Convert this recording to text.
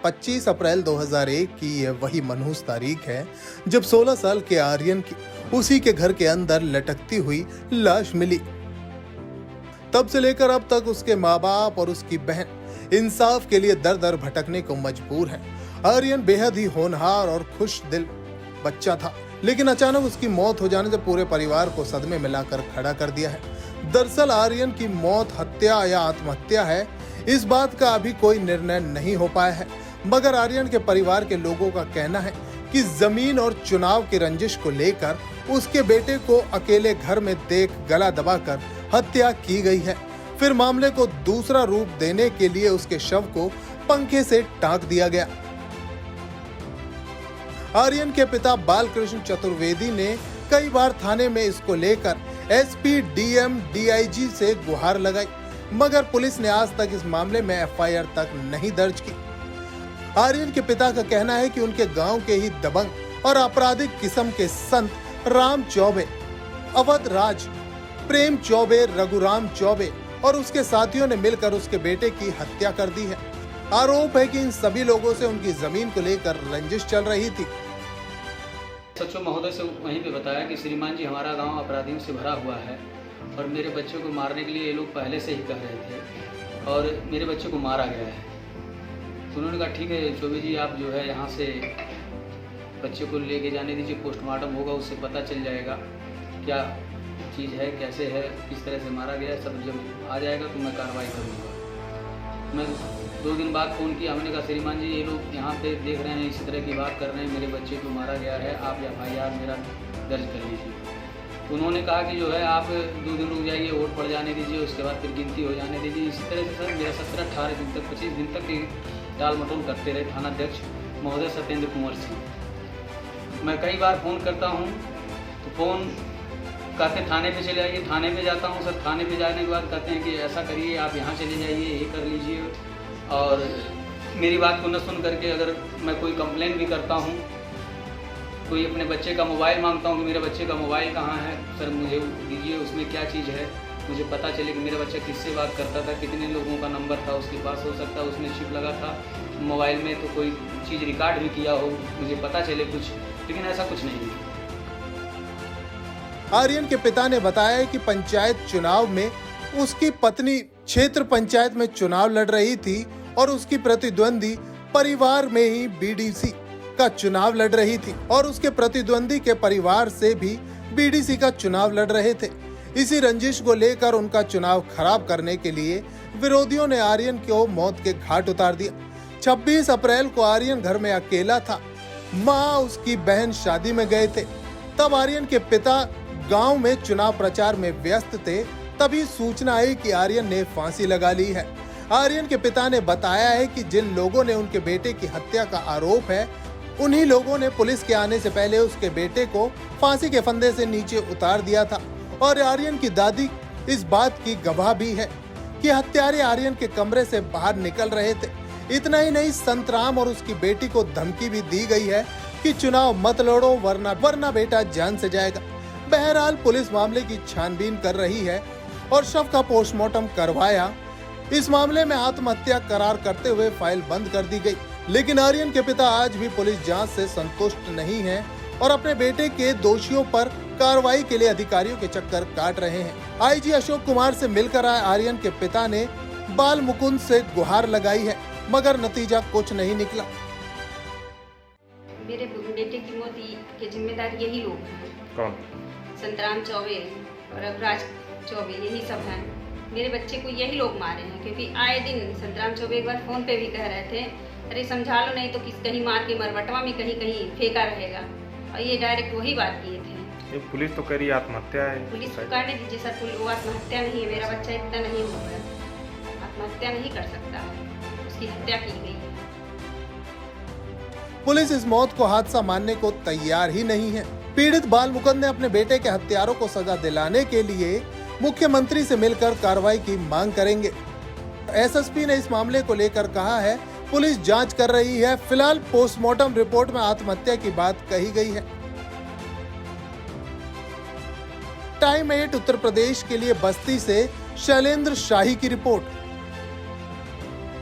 25 अप्रैल 2001 की यह वही मनहूस तारीख है जब 16 साल के आर्यन की उसी के घर के अंदर लटकती हुई लाश मिली। तब से लेकर अब तक उसके माँ बाप और उसकी बहन इंसाफ के लिए दर दर भटकने को मजबूर है। आर्यन बेहद ही होनहार और खुश दिल बच्चा था, लेकिन अचानक उसकी मौत हो जाने से पूरे परिवार को सदमे में लाकर खड़ा कर दिया है। दरअसल आर्यन की मौत हत्या या आत्महत्या है, इस बात का अभी कोई निर्णय नहीं हो पाया है, मगर आर्यन के परिवार के लोगों का कहना है कि जमीन और चुनाव की रंजिश को लेकर उसके बेटे को अकेले घर में देख गला दबाकर हत्या की गई है। फिर मामले को दूसरा रूप देने के लिए उसके शव को पंखे से टांक दिया गया। आर्यन के पिता बालकृष्ण चतुर्वेदी ने कई बार थाने में इसको लेकर एसपी, डीएम, डीआईजी से गुहार लगाई, मगर पुलिस ने आज तक इस मामले में एफआईआर तक नहीं दर्ज की। आर्यन के पिता का कहना है कि उनके गांव के ही दबंग और आपराधिक किस्म के संत राम चौबे, अवध राज, प्रेम चौबे, रघुराम चौबे और उसके साथियों ने मिलकर उसके बेटे की हत्या कर दी है। आरोप है कि इन सभी लोगों से उनकी जमीन को लेकर रंजिश चल रही थी। सचिव महोदय से वहीं पे बताया कि श्रीमान जी हमारा गांव अपराधियों से भरा हुआ है और मेरे बच्चे को मारने के लिए ये लोग पहले से ही कह रहे थे और मेरे बच्चे को मारा गया है। तो उन्होंने कहा ठीक है चौबे जी, आप जो है यहाँ से बच्चे को लेके जाने दीजिए, पोस्टमार्टम होगा, उससे पता चल जाएगा क्या चीज़ है, कैसे है, किस तरह से मारा गया है, सब जब आ जाएगा तो मैं कार्रवाई करूँगा। मैं 2 दिन बाद फ़ोन किया, हमने कहा श्रीमान जी ये लोग यहाँ पे देख रहे हैं, इसी तरह की बात कर रहे हैं, मेरे बच्चे को मारा गया है, आप एफआईआर मेरा दर्ज कर लीजिए। तो उन्होंने कहा कि जो है आप 2 दिन रुक जाइए, वोट पड़ जाने दीजिए, उसके बाद फिर गिनती हो जाने दीजिए। इसी तरह से सर मेरा 17-18 दिन तक 25 दिन तक टाल मटोल करते रहे थानाध्यक्ष महोदय सत्येंद्र कुंवर सिंह। मैं कई बार फ़ोन करता हूँ तो फ़ोन कहते थाने पे चले आइए, थाने पे जाता हूँ सर, थाने पे जाने के बाद कहते हैं कि ऐसा करिए, आप यहाँ चले जाइए, ये कर लीजिए। और मेरी बात को न सुन करके अगर मैं कोई कंप्लेंट भी करता हूँ, कोई अपने बच्चे का मोबाइल मांगता हूँ कि मेरे बच्चे का मोबाइल कहाँ है, सर मुझे दीजिए, उसमें क्या चीज़ है, मुझे पता चले कि मेरा बच्चा किससे बात करता था, कितने लोगों का नंबर था उसके पास, हो सकता है उसमें चिप लगा था मोबाइल में, तो कोई चीज़ रिकॉर्ड भी किया हो, मुझे पता चले कुछ, लेकिन ऐसा कुछ नहीं है। आर्यन के पिता ने बताया कि पंचायत चुनाव में उसकी पत्नी क्षेत्र पंचायत में चुनाव लड़ रही थी और उसकी प्रतिद्वंदी परिवार में ही बीडीसी का चुनाव लड़ रही थी और उसके प्रतिद्वंदी के परिवार से भी बीडीसी का चुनाव लड़ रहे थे। इसी रंजिश को लेकर उनका चुनाव खराब करने के लिए विरोधियों ने आर्यन को मौत के घाट उतार दिया। 26 अप्रैल को आर्यन घर में अकेला था, माँ उसकी बहन शादी में गए थे। तब आर्यन के पिता गांव में चुनाव प्रचार में व्यस्त थे, तभी सूचना आई कि आर्यन ने फांसी लगा ली है। आर्यन के पिता ने बताया है कि जिन लोगों ने उनके बेटे की हत्या का आरोप है, उन्हीं लोगों ने पुलिस के आने से पहले उसके बेटे को फांसी के फंदे से नीचे उतार दिया था और आर्यन की दादी इस बात की गवाह भी है कि हत्यारे आर्यन के कमरे से बाहर निकल रहे थे। इतना ही नहीं, संतराम और उसकी बेटी को धमकी भी दी गई है कि चुनाव मत लड़ो वरना बेटा जान से जाएगा। बहरहाल पुलिस मामले की छानबीन कर रही है और शव का पोस्टमार्टम करवाया। इस मामले में आत्महत्या करार करते हुए फाइल बंद कर दी गई, लेकिन आर्यन के पिता आज भी पुलिस जांच से संतुष्ट नहीं हैं और अपने बेटे के दोषियों पर कार्रवाई के लिए अधिकारियों के चक्कर काट रहे हैं। आईजी अशोक कुमार से मिलकर आए आर्यन के पिता ने बाल मुकुंद से गुहार लगाई है, मगर नतीजा कुछ नहीं निकला। मेरे बेटे की मौत के जिम्मेदार यही लोग हैं। कौन? संतराम चौबे और रघुराज चौबे, यही सब हैं। मेरे बच्चे को यही लोग मारे हैं, क्योंकि आए दिन संतराम चौबे एक बार फोन पे भी कह रहे थे, अरे समझा लो नहीं तो कहीं मार के मरवटवा में कहीं फेंका रहेगा, और ये डायरेक्ट वही बात किए थे। ये पुलिस तो कह रही आत्महत्या है। पुलिस को कहने दीजिए सर, वो आत्महत्या नहीं है, मेरा बच्चा इतना नहीं होगा, आत्महत्या नहीं कर सकता है, उसकी हत्या की गई है। पुलिस इस मौत को हादसा मानने को तैयार ही नहीं है। पीड़ित बाल मुकुंद ने अपने बेटे के हत्यारों को सजा दिलाने के लिए मुख्यमंत्री से मिलकर कार्रवाई की मांग करेंगे। एसएसपी ने इस मामले को लेकर कहा है, पुलिस जांच कर रही है, फिलहाल पोस्टमार्टम रिपोर्ट में आत्महत्या की बात कही गई है। टाइम 8 उत्तर प्रदेश के लिए बस्ती से शैलेंद्र शाही की रिपोर्ट।